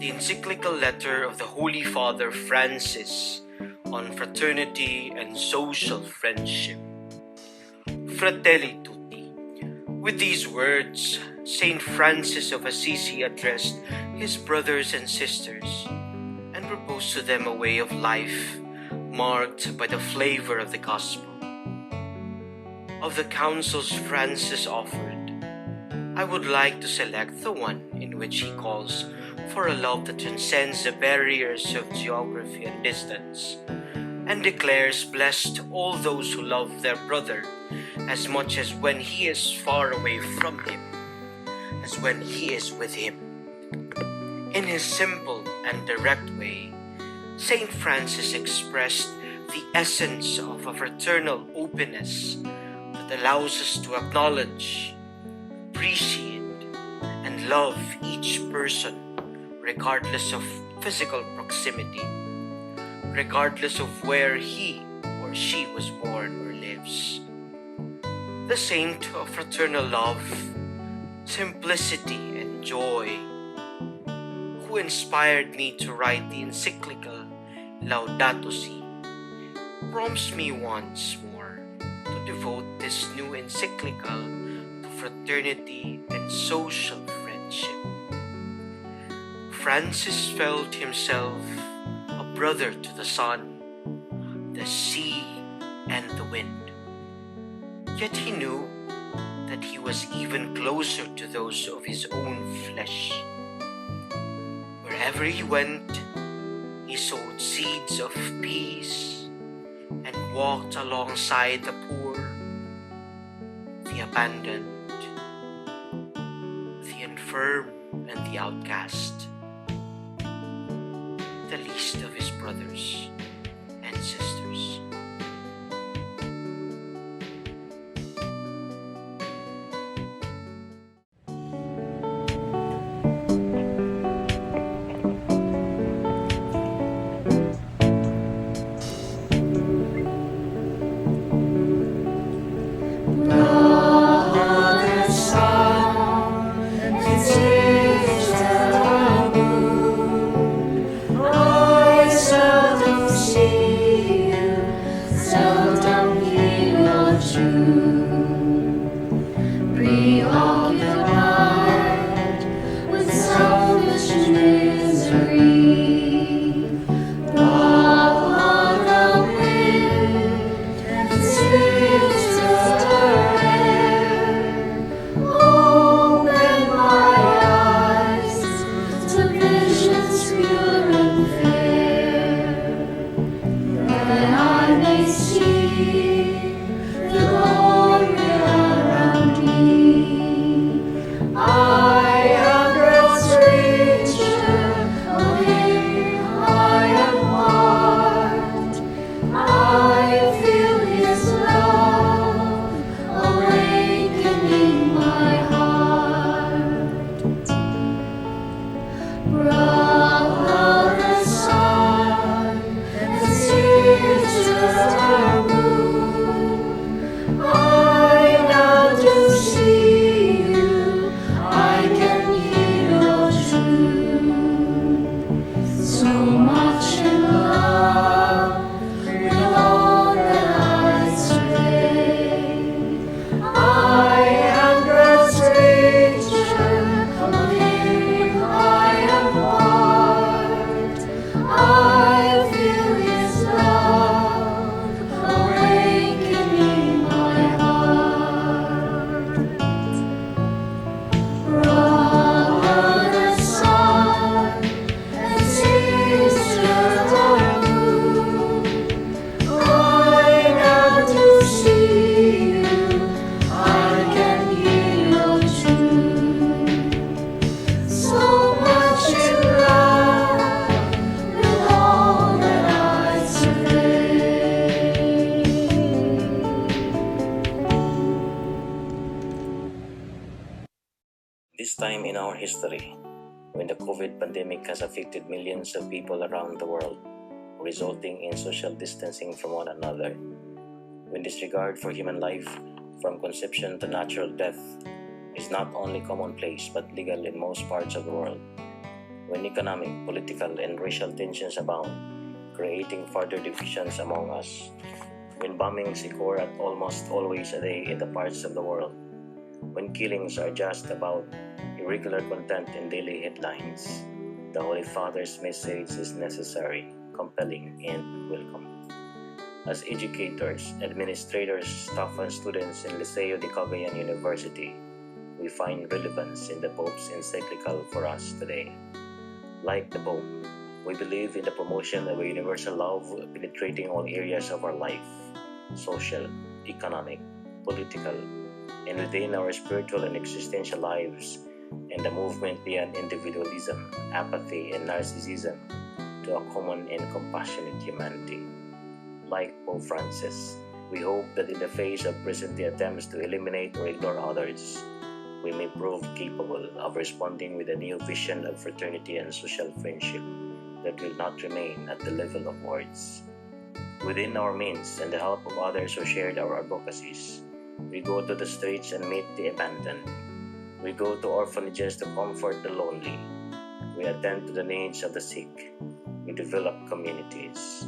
the encyclical letter of the Holy Father Francis on fraternity and social friendship. Fratelli tutti. With these words, Saint Francis of Assisi addressed his brothers and sisters and proposed to them a way of life marked by the flavor of the gospel. Of the counsels Francis offered, I would like to select the one in which he calls for a love that transcends the barriers of geography and distance, and declares blessed all those who love their brother as much as when he is far away from him, as when he is with him. In his simple and direct way, Saint Francis expressed the essence of a fraternal openness that allows us to acknowledge, appreciate, and love each person regardless of physical proximity, regardless of where he or she was born or lives. The saint of fraternal love, simplicity, and joy, who inspired me to write the encyclical Laudato Si, prompts me once more to devote this new encyclical to fraternity and social friendship. Francis felt himself a brother to the sun, the sea, and the wind. Yet he knew that he was even closer to those of his own flesh. Wherever he went, he sowed seeds of peace and walked alongside the poor, the abandoned, the infirm, and the outcast, the least of his brothers and sisters. This time in our history, when the COVID pandemic has affected millions of people around the world, resulting in social distancing from one another, when disregard for human life, from conception to natural death, is not only commonplace but legal in most parts of the world, when economic, political, and racial tensions abound, creating further divisions among us, when bombings occur at almost always a day in the parts of the world, when killings are just about irregular content in daily headlines, the Holy Father's message is necessary, compelling, and welcome. As educators, administrators, staff, and students in Liceo de Cagayan University, we find relevance in the Pope's encyclical for us today. Like the Pope, we believe in the promotion of a universal love penetrating all areas of our life, social, economic, political, and within our spiritual and existential lives, and the movement beyond individualism, apathy, and narcissism to a common and compassionate humanity. Like Pope Francis, we hope that in the face of present-day attempts to eliminate or ignore others, we may prove capable of responding with a new vision of fraternity and social friendship that will not remain at the level of words. Within our means and the help of others who shared our advocacies, we go to the streets and meet the abandoned. We go to orphanages to comfort the lonely. We attend to the needs of the sick. We develop communities.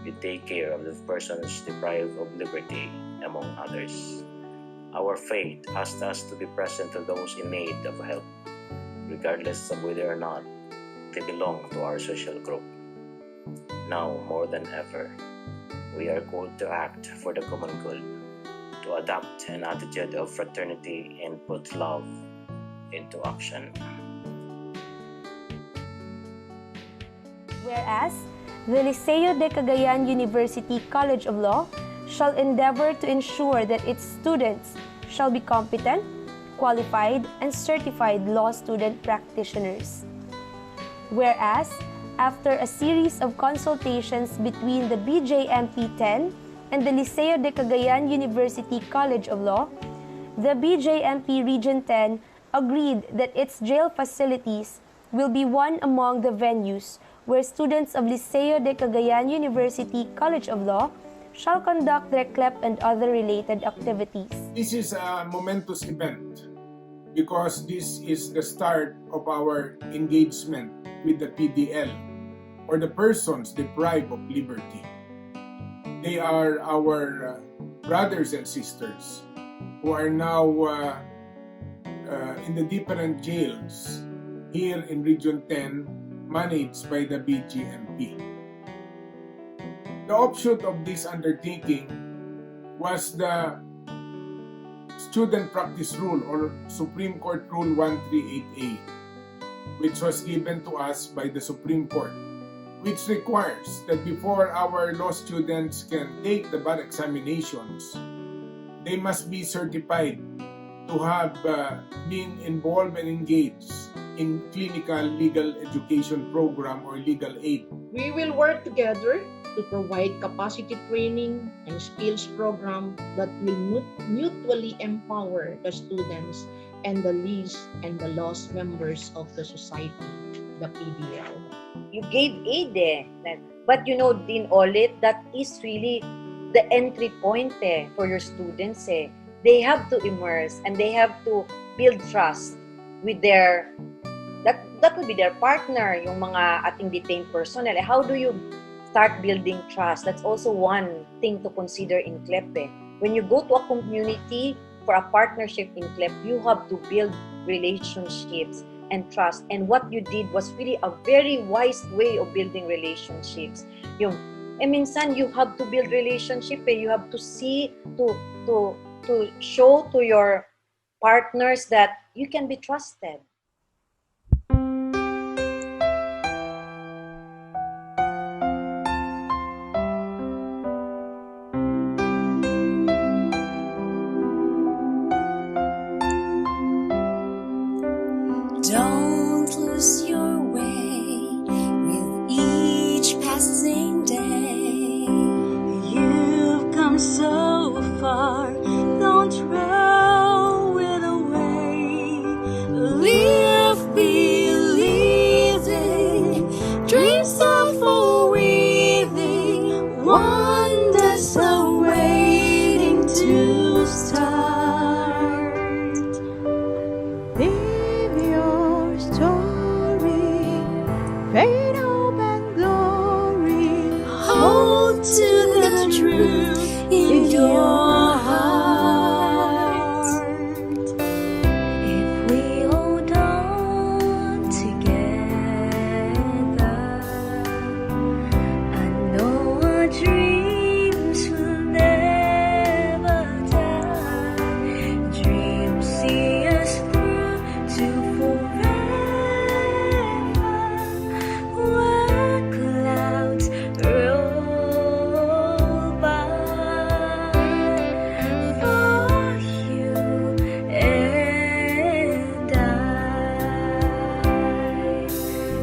We take care of the persons deprived of liberty, among others. Our faith asks us to be present to those in need of help, regardless of whether or not they belong to our social group. Now more than ever, we are called to act for the common good, to adopt an attitude of fraternity and put love into action. Whereas, the Liceo de Cagayan University College of Law shall endeavor to ensure that its students shall be competent, qualified, and certified law student practitioners. Whereas, after a series of consultations between the BJMP 10 and the Liceo de Cagayan University College of Law, the BJMP Region 10 agreed that its jail facilities will be one among the venues where students of Liceo de Cagayan University College of Law shall conduct their CLEP and other related activities. This is a momentous event because this is the start of our engagement with the PDL, or the persons deprived of liberty. They are our brothers and sisters who are now in the different jails here in Region 10 managed by the BJMP. The offshoot of this undertaking was the Student Practice Rule, or Supreme Court Rule 138A, which was given to us by the Supreme Court, which requires that before our law students can take the bar examinations, they must be certified to have been involved and engaged in clinical legal education program or legal aid. We will work together to provide capacity training and skills program that will mutually empower the students and the least and the lost members of the society, the PDL. You gave aid but you know, Dean Olit, that is really the entry point for your students. They have to immerse and they have to build trust with their, that would be their partner, yung mga ating detained personnel. How do you start building trust? That's also one thing to consider in CLEP. When you go to a community for a partnership in CLEP, you have to build relationships and trust. And what you did was really a very wise way of building relationships. Yung, minsan you have to build relationship. You have to see, to show to your partners that you can be trusted. Don't lose your way with each passing day. You've come so far, don't throw it away. great hope and glory. Hold to the truth in your heart. If we hold on together, I know our dreams will never die. Dreams see us through to forever, where clouds roll by. For you and I,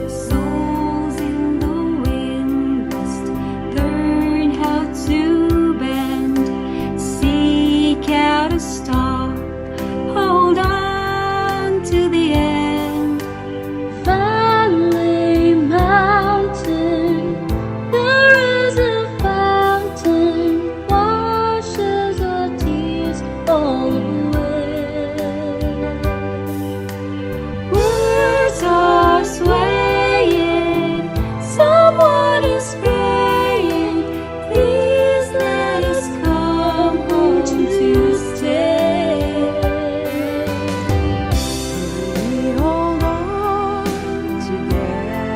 souls in the wind must learn how to bend. Seek out a star, hold on to the end. Valley, mountain, there is a fountain, washes our tears all away. Words are swaying, someone is praying, please let us come home to stay. We hold on together,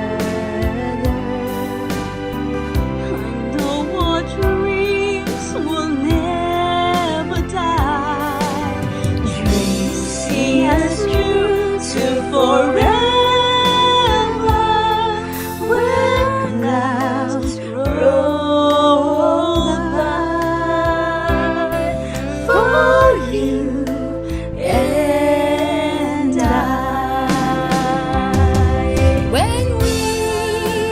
and our dreams will never die. Dreams see us through to forever, where clouds roll by. For you and I. When we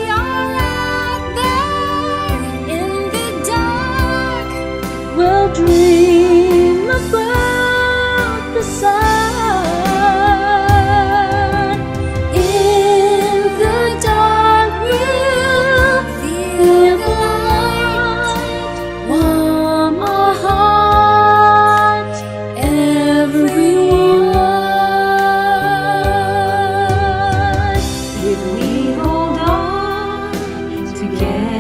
are out there in the dark, we'll dream about the sun. In the dark, we'll feel the light, warm our heart, everyone. If we hold on together,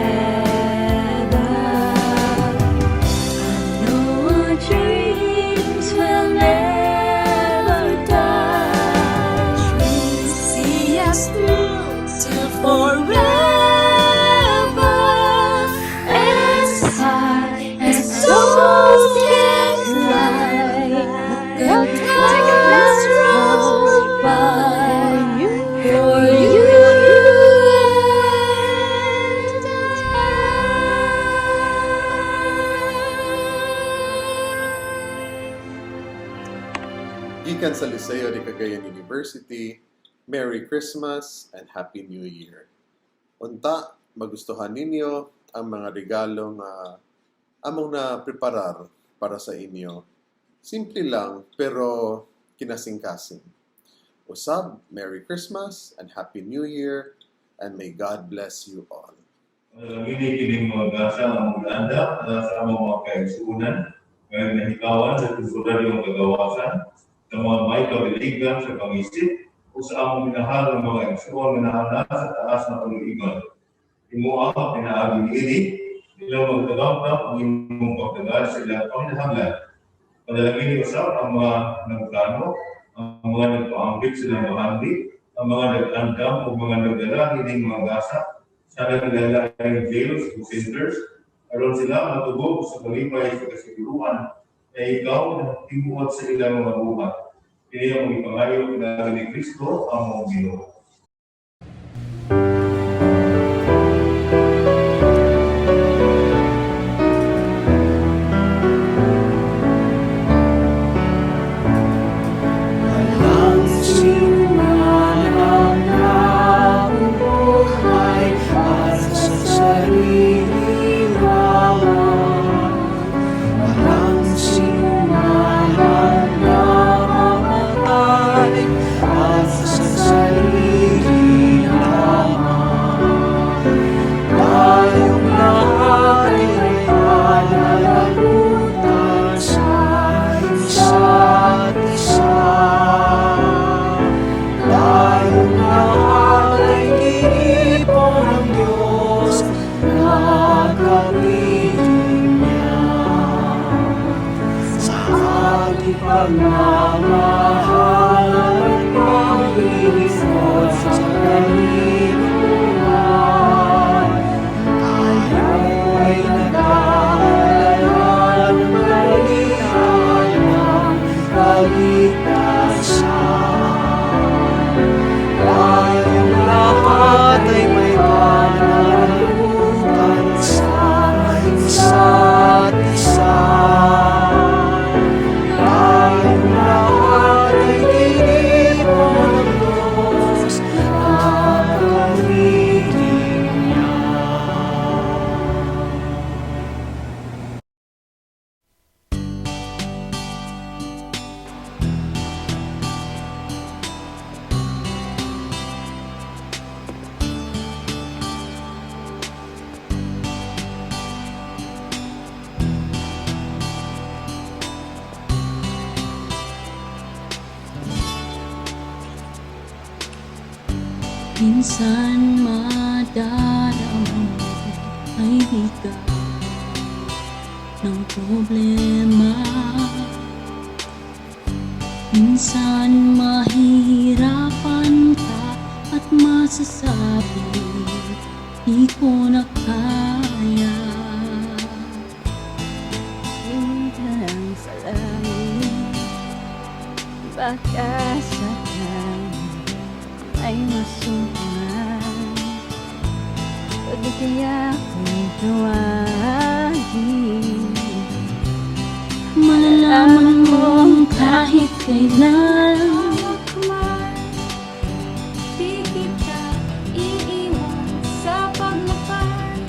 I know our dreams will never die. Dreams see us through to forever, as high as souls can fly. The clouds roll by for you and Gikan sa Liceo de Cagayan University, Merry Christmas and Happy New Year. Unta, magustuhan ninyo ang mga regalong among na preparar para sa inyo. Simple lang pero kinasing-kasing. Usab, Merry Christmas and Happy New Year, and may God bless you all. Ini kini magasa ang Uganda sa among mga kaigsuunan, ngayon nahikawan sa tusuran yung kagawasan, sa mga may kabiligan sa pangisip, o sa among minahal ng mga igsuon na nahana sa taas na panuligan. Imuang pinaagi ini, ilang magtagamtap ang imong pagdagal sa ilang panginahanglan. Padalangin ni usap ang mga nagplano, ang mga nagpaambit silang mahandi, ang mga nag-andam o mga nagdala hining mga gasa, sana naglalayang jails o centers, aron sila matubog sa kalipay sa kasiguruan na ikaw na timuot sa ilang mga buhat. Kini ang ipangayo kinagali ni Kristo ang mga Ginoo. sa sarili pagmamahal pag-ibig sa kaluluwan. Tayo ay nag-aalala ng maligayang kaligtasan. Tayong lahat ay may pananagutan sa isa't isa. Tayong lahat ay tinipon ng Diyos at kawiting niya. Minsan madarama ay bigat ng problema. Minsan mahihirapan ka at masasabi, di ko na kaya. Hintang sa langit, baka sakaling ay masundan. O di kaya kung tawagin, malalaman mong kahit kailan di kita iiwan sa paglapag.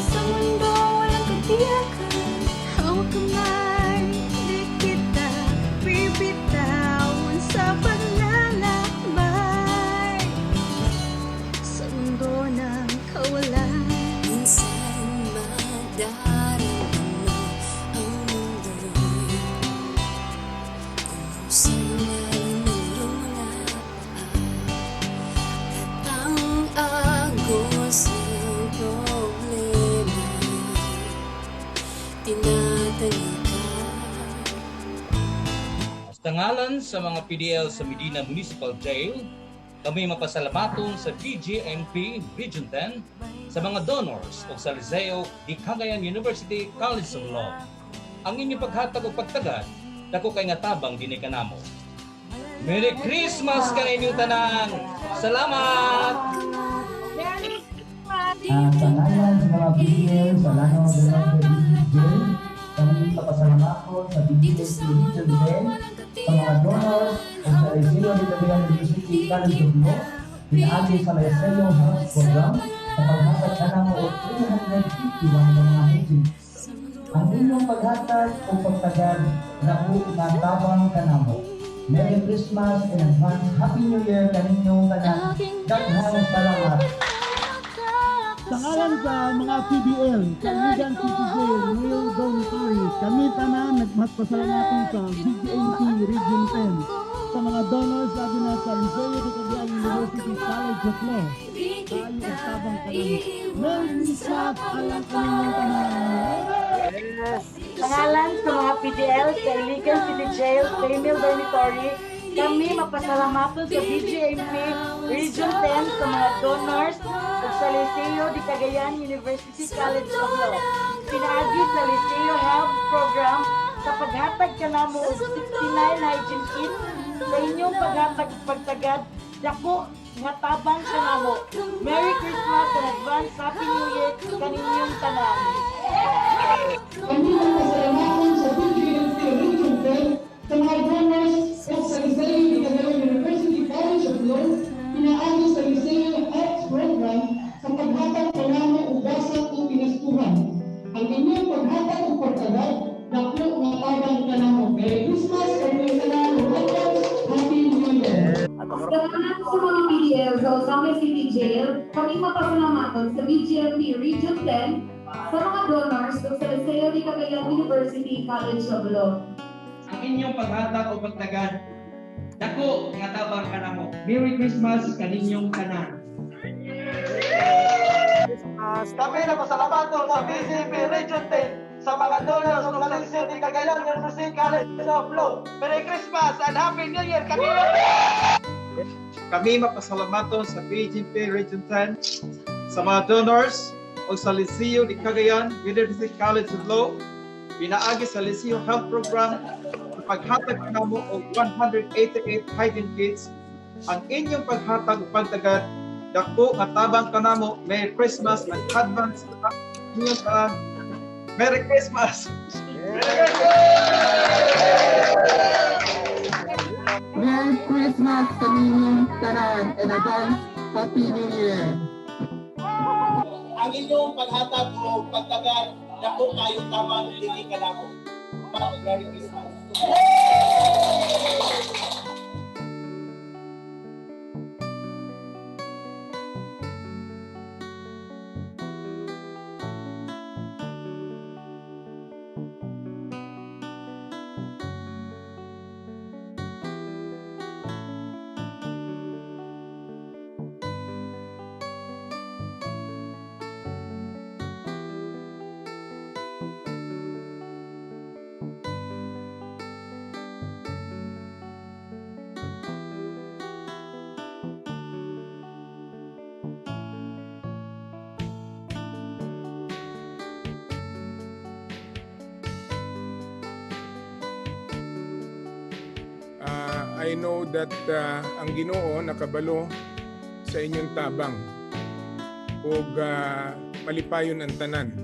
Sa mundo walang katiyakan, o kamay di kita bibitawan sa paglalakbay. Sa mundo ng kawalan, minsan madarama ang mundo'y kumusalan ng lumalapat at ang agos ng problema tinatalikan. Sa ngalan sa mga PDL sa Medina Municipal Jail, kami mapasalamaton sa BJMP Region 10, sa mga donors o sa Liceo di Cagayan University College of Law. Ang inyong paghatag o pagtagad, dako kay nga tabang dinhi kanamo. Merry Christmas kaninyong tanan! Salamat! Sa ngalan sa mga PDL sa Lanao de Jail, kami papasalamaton sa BJMP Region 10, sa mga donors o sa Liceo de Cagayan University College of Law, pinaagi sa Liceo Health Program sa paghatag kanamo o 350 mga agents. Ang inyong paghatag o pagtagad na tabang kanamo. Merry Christmas in advance. Happy New Year kaninyong tanan. Daghang salamat. Sa ngalan sa mga PDL, sa Ligan City Jail, Mayor Dormitory, kami tanan nagpasalamatan sa BJMP Region 10, sa mga donors sabi na sa Liceo de Cagayan University College of Law. Tayo ang tabang kanami. Merry Christmas, alang kaninyong tanan. Sa ngalan sa mga PDL sa Iligan City Jail, Female Dormitory, kami mapasalamaton sa BJMP Region 10 sa mga donors at sa Liceo de Cagayan University College of Law. Pinaagi sa Liceo Health Program sa paghatag kanamo og 69 hygiene kit sa inyong paghatag pagtagad dako nga tabang kanamo. Merry Christmas and advance Happy New Year kaninyong tanan. Kami mapasalamatan sa BJMP Region 10 sa mga donors at sa Liceo de Cagayan University College of Law, pinaagi sa Liceo Health Program sa paghatag kanamo og basat o pinastuhan. Ang inyong paghatag o pagtagad dako nga tabang kanamo. Merry Christmas kaninyong tanan. Happy New Year. Sa mga PDL sa Osama City Jail, kami mapasalamatan sa BJMP Region 10 sa mga donors sa Liceo de Cagayan University College of Law. Ang inyong paghatag o pagtagad, dako nga tabang kanamo. Merry Christmas kaninyong tanan. Kami na pasalamatan sa BJMP Region 10 sa mga donors ng Liceo de Cagayan University College of Law. Merry Christmas and Happy New Year! Kami mapasalamaton sa BJMP Region 10 sa mga donors o sa Liceo de Cagayan University College of Law, pinaagi sa Liceo Health Program, paghatag namo og 188 hygiene kits. Ang inyong paghatag ug pagtagad dako nga tabang kanamo. Merry Christmas and advance inyong tanan. Merry Christmas. Merry Christmas sa ninyong tanan and advance Happy New Year. Ang inyong paghatag o pagtagad dako kayo tabang dili kanamo. Merry Christmas. I know that ang Ginoo nakabalo sa inyong tabang ug malipayon ang tanan.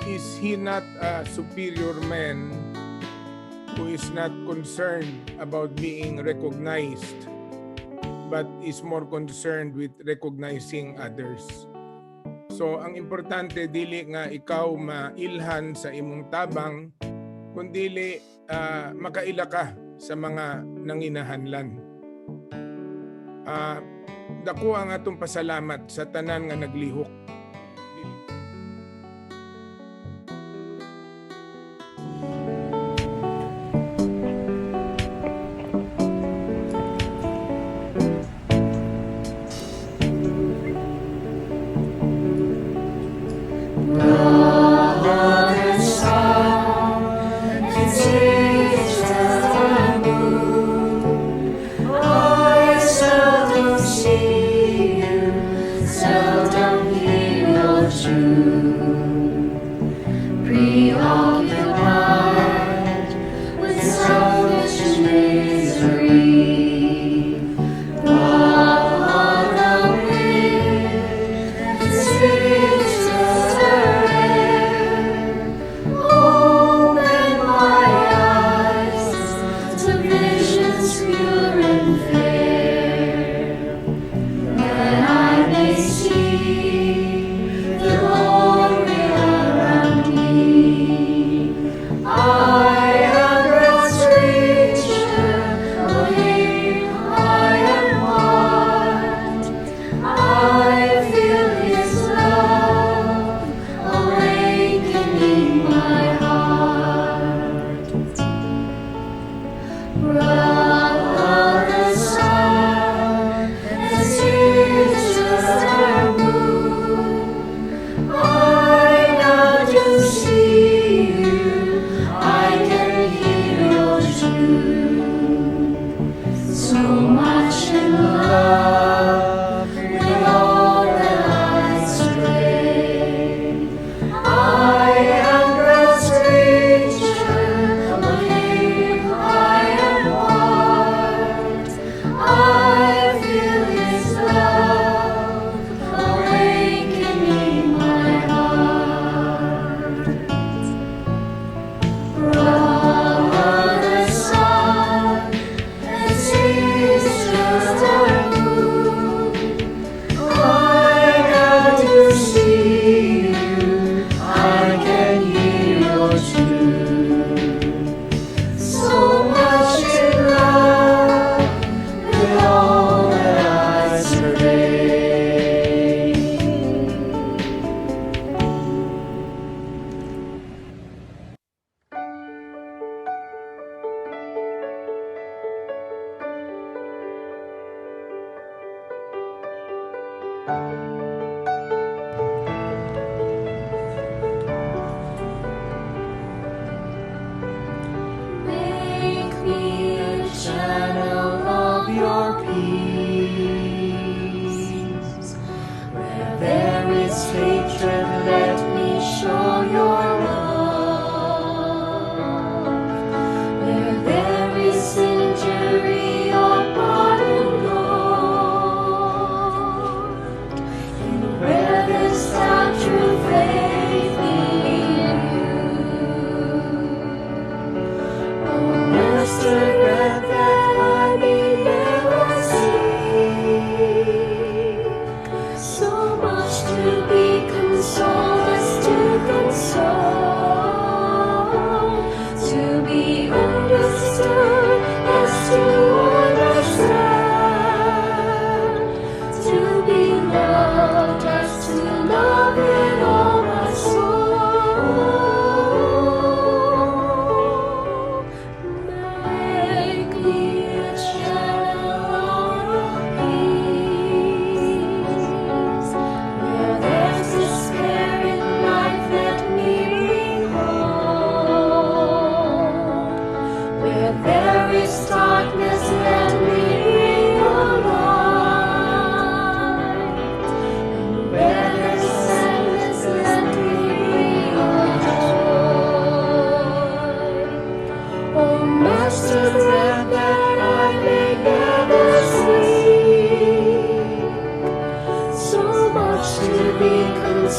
Is he not a superior man who is not concerned about being recognized but is more concerned with recognizing others? So ang importante dili nga ikaw mailhan sa imong tabang, kundili makaila ka sa mga nanginahanglan. Dako ang atong pasalamat sa tanan nga naglihok.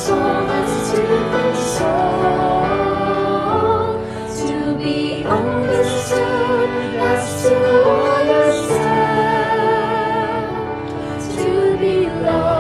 so much to console, to be understood, that's to understand, to be loved.